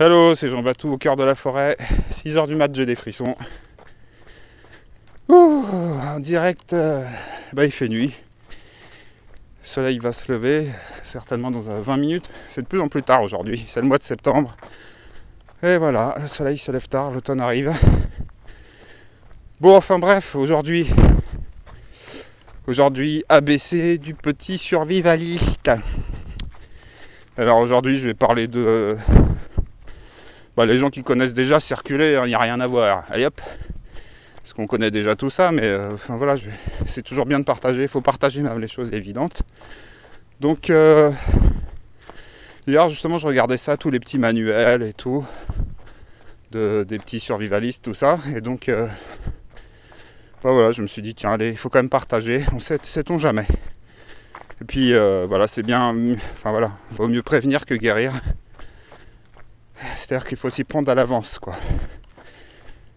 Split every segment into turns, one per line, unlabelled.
Hello, c'est Jean Batou au cœur de la forêt. 6h du mat, j'ai des frissons. Ouh, en direct, il fait nuit. Le soleil va se lever, certainement dans 20 minutes. C'est de plus en plus tard aujourd'hui, c'est le mois de septembre. Et voilà, le soleil se lève tard, l'automne arrive. Bon, enfin bref, aujourd'hui, ABC du petit survivaliste. Alors aujourd'hui, je vais parler de... les gens qui connaissent déjà circuler, il n'y a rien à voir. Allez hop, parce qu'on connaît déjà tout ça, mais c'est toujours bien de partager. Il faut partager même les choses évidentes. Donc, hier justement, je regardais ça, tous les petits manuels et tout, des petits survivalistes, tout ça. Et donc, je me suis dit, tiens, allez, il faut quand même partager. Sait-on jamais. Et puis, c'est bien. Vaut mieux prévenir que guérir. C'est-à-dire qu'il faut s'y prendre à l'avance, quoi.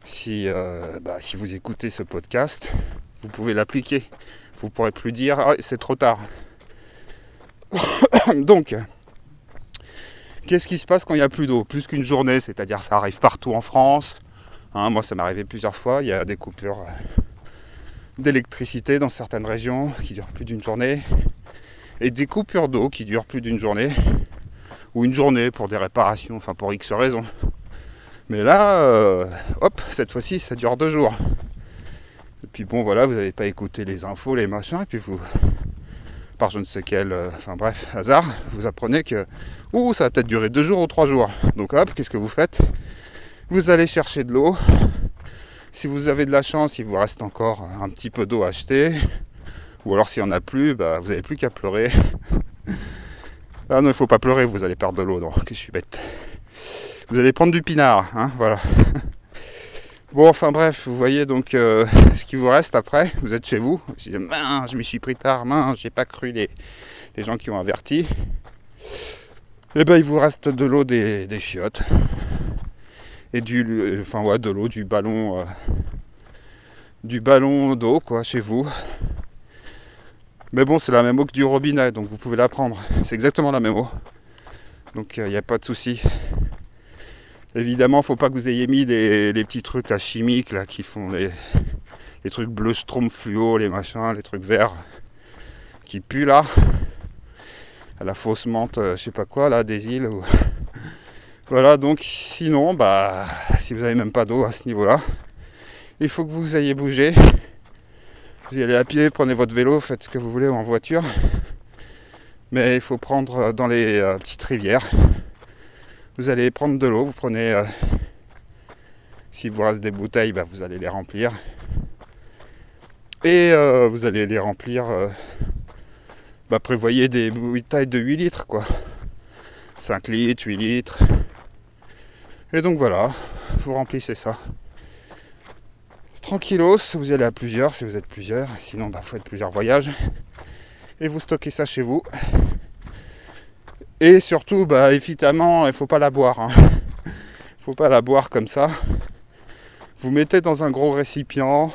Si vous écoutez ce podcast, vous pouvez l'appliquer. Vous ne pourrez plus dire « c'est trop tard ». Donc, qu'est-ce qui se passe quand il n'y a plus d'eau? Plus qu'une journée, c'est-à-dire ça arrive partout en France. Moi, ça m'est arrivé plusieurs fois. Il y a des coupures d'électricité dans certaines régions qui durent plus d'une journée. Et des coupures d'eau qui durent plus d'une journée. Ou une journée pour des réparations, pour X raisons. Mais là, cette fois-ci, ça dure 2 jours. Et puis bon, voilà, vous n'avez pas écouté les infos, les machins, et puis vous, par je ne sais quel, hasard, vous apprenez que, ça va peut-être durer 2 jours ou 3 jours. Donc hop, qu'est-ce que vous faites? Vous allez chercher de l'eau. Si vous avez de la chance, il vous reste encore un petit peu d'eau à acheter. Ou alors s'il n'y en a plus, vous n'avez plus qu'à pleurer. Ah non, il ne faut pas pleurer, vous allez perdre de l'eau, non, que je suis bête. Vous allez prendre du pinard, voilà. Bon, enfin bref, vous voyez donc ce qui vous reste après, vous êtes chez vous. Je m'y suis pris tard, j'ai pas cru les gens qui ont averti. Et il vous reste de l'eau des chiottes. Et de l'eau du ballon d'eau, quoi, chez vous. Mais bon, c'est la même eau que du robinet, donc vous pouvez la prendre. C'est exactement la même eau. Donc il n'y a pas de souci. Évidemment, faut pas que vous ayez mis les petits trucs là, chimiques là, qui font les trucs bleu strom fluo, les machins, les trucs verts qui puent là. À la fausse menthe, je sais pas quoi, là, des îles. Voilà, donc sinon, si vous n'avez même pas d'eau à ce niveau-là, il faut que vous ayez bougé. Vous y allez à pied, prenez votre vélo, faites ce que vous voulez en voiture. Mais il faut prendre dans les petites rivières. Vous allez prendre de l'eau, vous prenez, s'il vous reste des bouteilles, vous allez les remplir. Et vous allez les remplir, prévoyez des bouteilles de 8 litres, quoi. 5 litres, 8 litres. Et donc voilà, vous remplissez ça. Tranquillos, vous y allez à plusieurs, si vous êtes plusieurs. Sinon, vous faites plusieurs voyages. Et vous stockez ça chez vous. Et surtout, évidemment, il ne faut pas la boire. Il ne faut pas la boire comme ça. Vous mettez dans un gros récipient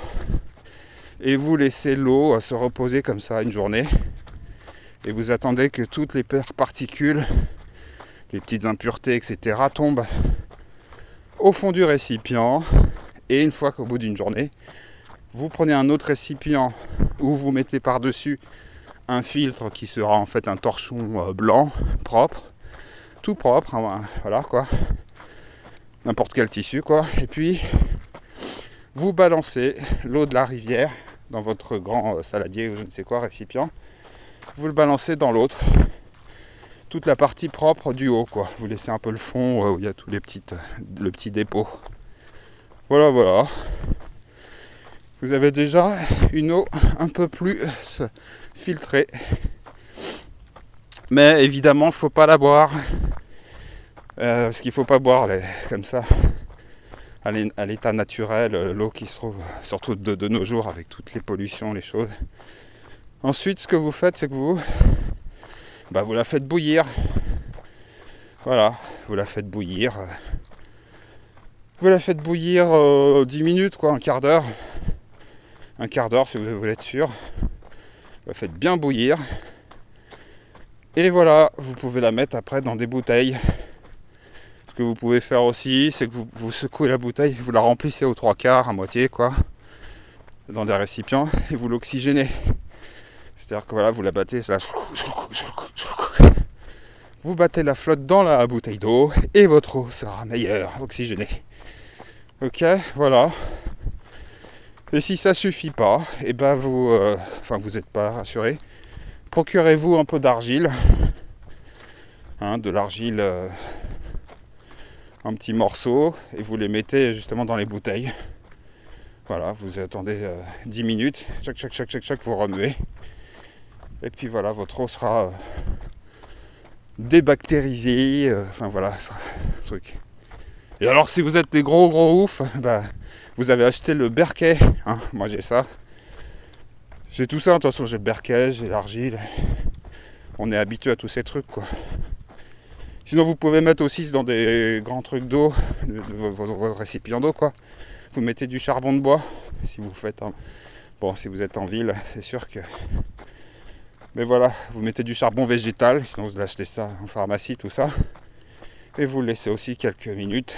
et vous laissez l'eau se reposer comme ça une journée. Et vous attendez que toutes les particules, les petites impuretés, etc. tombent au fond du récipient. Et une fois qu'au bout d'une journée, vous prenez un autre récipient où vous mettez par-dessus un filtre qui sera en fait un torchon blanc, propre, tout propre, voilà quoi, n'importe quel tissu quoi, et puis vous balancez l'eau de la rivière dans votre grand saladier ou je ne sais quoi, récipient, vous le balancez dans l'autre, toute la partie propre du haut quoi, vous laissez un peu le fond où il y a tous le petit dépôt, voilà. Vous avez déjà une eau un peu plus filtrée. Mais évidemment, il ne faut pas la boire. Parce qu'il ne faut pas boire comme ça, à l'état naturel, l'eau qui se trouve, surtout de nos jours, avec toutes les pollutions, les choses. Ensuite, ce que vous faites, c'est que vous la faites bouillir. Voilà, vous la faites bouillir. Vous la faites bouillir 10 minutes, quoi, un quart d'heure. Un quart d'heure si vous voulez être sûr. Vous la faites bien bouillir. Et voilà, vous pouvez la mettre après dans des bouteilles. Ce que vous pouvez faire aussi, c'est que vous secouez la bouteille, vous la remplissez aux 3/4, à moitié, quoi, dans des récipients, et vous l'oxygénez. C'est-à-dire que voilà, vous la battez, là, vous battez la flotte dans la bouteille d'eau, et votre eau sera meilleure, oxygénée. Ok, voilà. Et si ça suffit pas, et ben vous, vous n'êtes pas rassuré, procurez-vous un peu d'argile, de l'argile, un petit morceau, et vous les mettez justement dans les bouteilles. Voilà, vous attendez 10 minutes, chaque, vous remuez. Et puis voilà, votre eau sera débactérisée, voilà, ça, truc. Et alors si vous êtes des gros ouf, vous avez acheté le Berkey, moi j'ai ça. J'ai tout ça, de toute façon j'ai le Berkey, j'ai l'argile. On est habitué à tous ces trucs, quoi. Sinon vous pouvez mettre aussi dans des grands trucs d'eau, vos récipients d'eau, quoi. Vous mettez du charbon de bois, si vous faites si vous êtes en ville, c'est sûr que... Mais voilà, vous mettez du charbon végétal, sinon vous achetez ça en pharmacie, tout ça. Et vous le laissez aussi quelques minutes,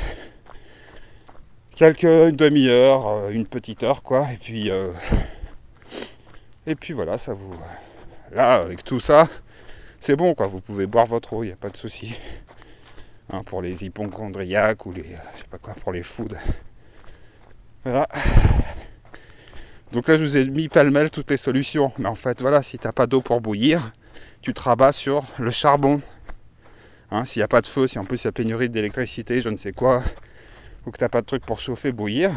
une demi-heure, une petite heure, quoi. Et puis voilà, ça vous... Là, avec tout ça, c'est bon, quoi. Vous pouvez boire votre eau, il n'y a pas de souci. Pour les hypochondriaques ou les... je sais pas quoi, pour les foods. Voilà. Donc là, je vous ai mis pêle-mêle toutes les solutions. Mais en fait, voilà, si t'as pas d'eau pour bouillir, tu te rabats sur le charbon. S'il n'y a pas de feu, si en plus il y a pénurie d'électricité, je ne sais quoi, ou que t'as pas de truc pour chauffer, bouillir,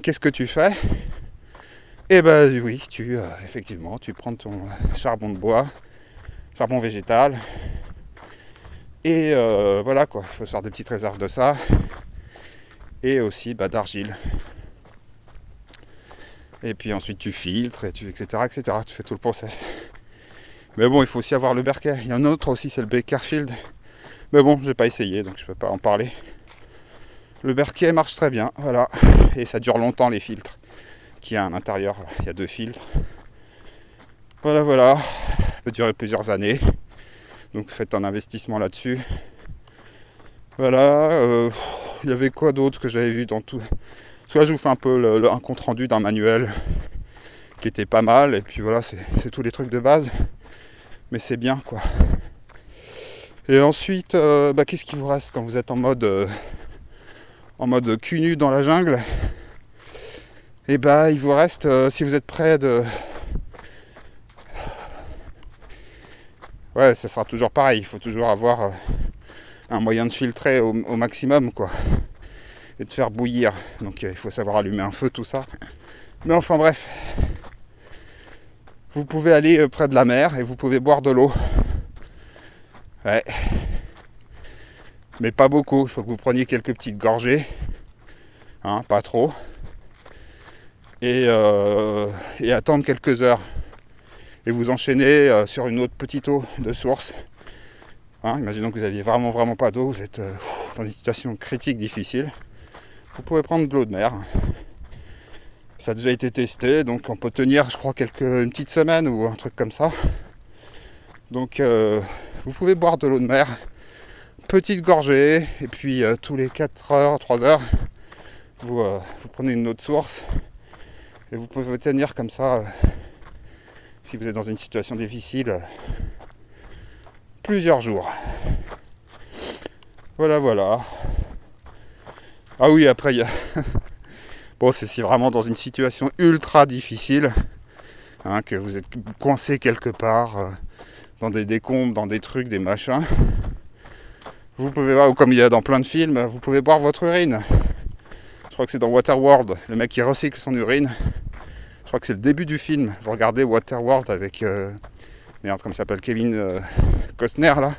qu'est-ce que tu fais? Eh ben oui, effectivement, tu prends ton charbon de bois, charbon végétal, et voilà quoi, il faut faire des petites réserves de ça, et aussi d'argile. Et puis ensuite tu filtres, etc. Tu fais tout le process. Mais bon, il faut aussi avoir le Berkey. Il y en a un autre aussi, c'est le Bakersfield. Mais bon, j'ai pas essayé, donc je peux pas en parler. Le Berkey marche très bien, voilà. Et ça dure longtemps, les filtres qu'il y a à l'intérieur. Il y a 2 filtres. Voilà. Ça peut durer plusieurs années. Donc faites un investissement là-dessus. Voilà. Il y avait quoi d'autre que j'avais vu dans tout... Soit je vous fais un peu un compte rendu d'un manuel qui était pas mal. Et puis voilà, c'est tous les trucs de base. Mais c'est bien, quoi. Et ensuite, qu'est-ce qui vous reste quand vous êtes en mode cul nu dans la jungle? Et il vous reste, si vous êtes près de... Ouais, ça sera toujours pareil, il faut toujours avoir un moyen de filtrer au maximum, quoi. Et de faire bouillir. Donc il faut savoir allumer un feu, tout ça. Mais enfin bref. Vous pouvez aller près de la mer et vous pouvez boire de l'eau. Ouais. Mais pas beaucoup, il faut que vous preniez quelques petites gorgées. Pas trop. Et attendre quelques heures. Et vous enchaînez sur une autre petite eau de source. Imaginons que vous n'aviez vraiment pas d'eau, vous êtes dans une situation critique, difficile. Vous pouvez prendre de l'eau de mer. Ça a déjà été testé, donc on peut tenir, je crois, une petite semaine ou un truc comme ça. Donc vous pouvez boire de l'eau de mer, petite gorgée, et puis tous les 4 heures, 3 heures, vous prenez une autre source, et vous pouvez tenir comme ça, si vous êtes dans une situation difficile, plusieurs jours. Voilà. Ah oui, après il y a... Bon, c'est si vraiment dans une situation ultra difficile, que vous êtes coincé quelque part, dans des décombres, dans des trucs, des machins, vous pouvez voir, ou comme il y a dans plein de films, vous pouvez boire votre urine. Je crois que c'est dans Waterworld, le mec qui recycle son urine. Je crois que c'est le début du film. Vous regardez Waterworld avec... comment il s'appelle, Kevin Costner, là.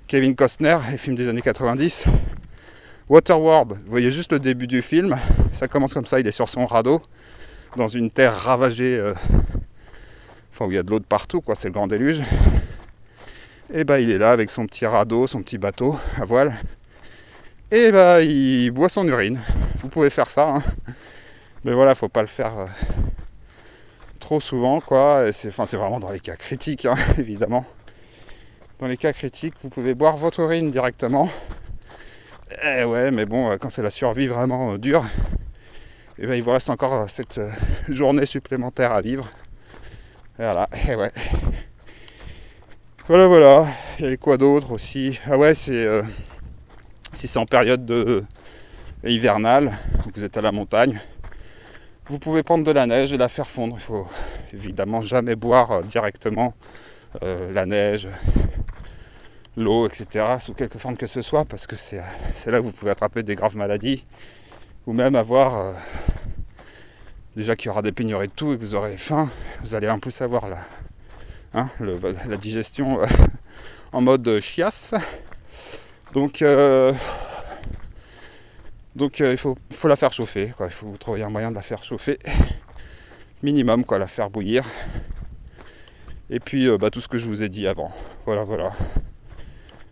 Kevin Costner, les films des années 90. Waterworld, vous voyez juste le début du film. Ça commence comme ça, il est sur son radeau, dans une terre ravagée, où il y a de l'eau de partout, quoi, c'est le grand déluge. Et il est là avec son petit radeau, son petit bateau à voile. Et il boit son urine. Vous pouvez faire ça, mais voilà, faut pas le faire trop souvent, quoi. Et c'est vraiment dans les cas critiques, évidemment. Dans les cas critiques, vous pouvez boire votre urine directement. Eh ouais, mais bon, quand c'est la survie vraiment dure, et ben il vous reste encore cette journée supplémentaire à vivre. Voilà, et ouais. Voilà, voilà. Il y avait quoi d'autre aussi? Ah ouais, c'est si c'est en période hivernale, vous êtes à la montagne, vous pouvez prendre de la neige et la faire fondre. Il faut évidemment jamais boire directement la neige, l'eau, etc., sous quelque forme que ce soit, parce que c'est là que vous pouvez attraper des graves maladies, ou même avoir, déjà qu'il y aura des pénuries de tout et que vous aurez faim, vous allez en plus avoir la digestion en mode chiasse. Donc il faut la faire chauffer, quoi. Il faut vous trouver un moyen de la faire chauffer, minimum, quoi, la faire bouillir. Et puis tout ce que je vous ai dit avant. Voilà, voilà.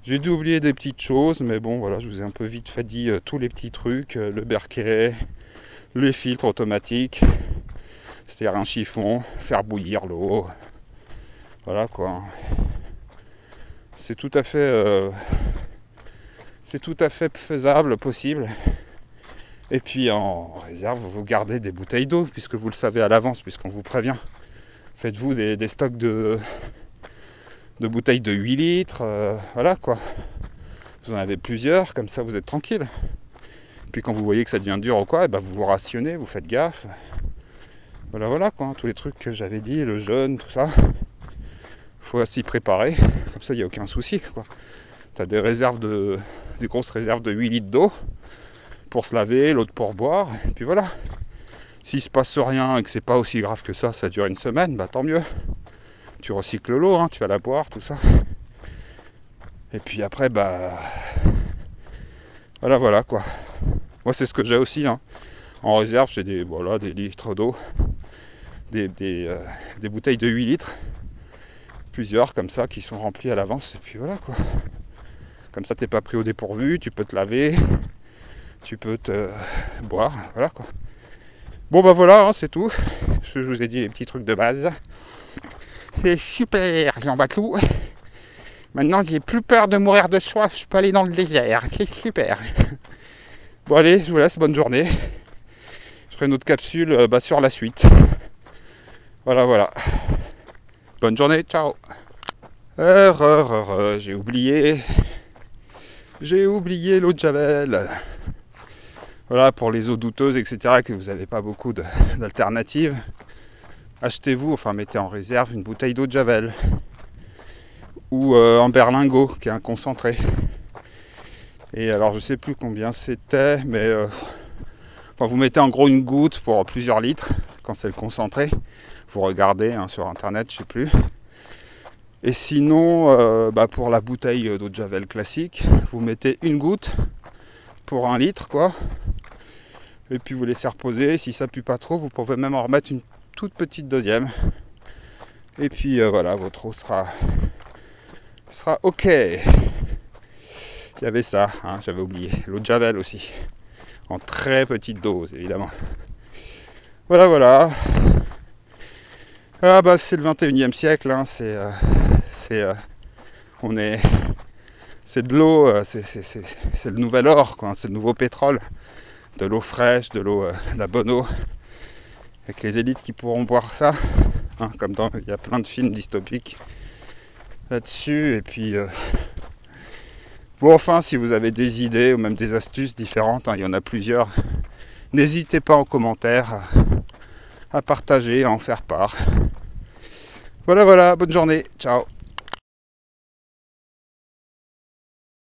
J'ai dû oublier des petites choses, mais bon, voilà, je vous ai un peu vite fait dit tous les petits trucs, le Berkey, les filtres automatiques, c'est-à-dire un chiffon, faire bouillir l'eau. Voilà, quoi. C'est tout à fait faisable, possible. Et puis en réserve, vous gardez des bouteilles d'eau, puisque vous le savez à l'avance, puisqu'on vous prévient. Faites-vous des stocks de bouteilles de 8 litres, voilà, quoi. Vous en avez plusieurs, comme ça vous êtes tranquille. Puis quand vous voyez que ça devient dur ou quoi, vous vous rationnez, vous faites gaffe. Voilà, voilà, quoi. Tous les trucs que j'avais dit, le jeûne, tout ça. Faut s'y préparer, comme ça il n'y a aucun souci, quoi. T'as des grosses réserves de 8 litres d'eau pour se laver, l'autre pour boire, et puis voilà. S'il se passe rien et que c'est pas aussi grave que ça dure une semaine, tant mieux. Tu recycles l'eau, hein, tu vas la boire, tout ça. Et puis après, voilà, voilà, quoi. Moi c'est ce que j'ai aussi, hein. En réserve, j'ai des litres d'eau, des bouteilles de 8 litres, plusieurs comme ça qui sont remplies à l'avance, et puis voilà, quoi. Comme ça t'es pas pris au dépourvu, tu peux te laver, tu peux te boire, voilà, quoi. Bon voilà, hein, c'est tout. Je vous ai dit les petits trucs de base. C'est super, Jean Baclou. Maintenant j'ai plus peur de mourir de soif, je peux aller dans le désert, c'est super. Bon allez, je vous laisse, bonne journée. Je ferai une autre capsule sur la suite. Voilà, voilà. Bonne journée, ciao. J'ai oublié l'eau de Javel. Voilà, pour les eaux douteuses, etc., que vous n'avez pas beaucoup d'alternatives, achetez-vous, mettez en réserve une bouteille d'eau de Javel. Ou en berlingot, qui est un concentré. Et alors, je sais plus combien c'était, mais vous mettez en gros une goutte pour plusieurs litres, quand c'est le concentré. Vous regardez sur internet, je sais plus. Et sinon, pour la bouteille d'eau de Javel classique, vous mettez une goutte pour 1 litre, quoi. Et puis vous laissez reposer. Si ça pue pas trop, vous pouvez même en remettre une toute petite deuxième. Et puis voilà, votre eau sera ok. Il y avait ça, hein, j'avais oublié. L'eau de Javel aussi. En très petite dose, évidemment. Voilà, voilà. Ah c'est le 21e siècle, hein, c'est de l'eau, c'est le nouvel or, quoi, c'est le nouveau pétrole. De l'eau fraîche, de la bonne eau. Avec les élites qui pourront boire ça, hein, il y a plein de films dystopiques là-dessus. Et puis si vous avez des idées ou même des astuces différentes, hein, il y en a plusieurs, n'hésitez pas en commentaire à partager, à en faire part. Voilà, bonne journée, ciao.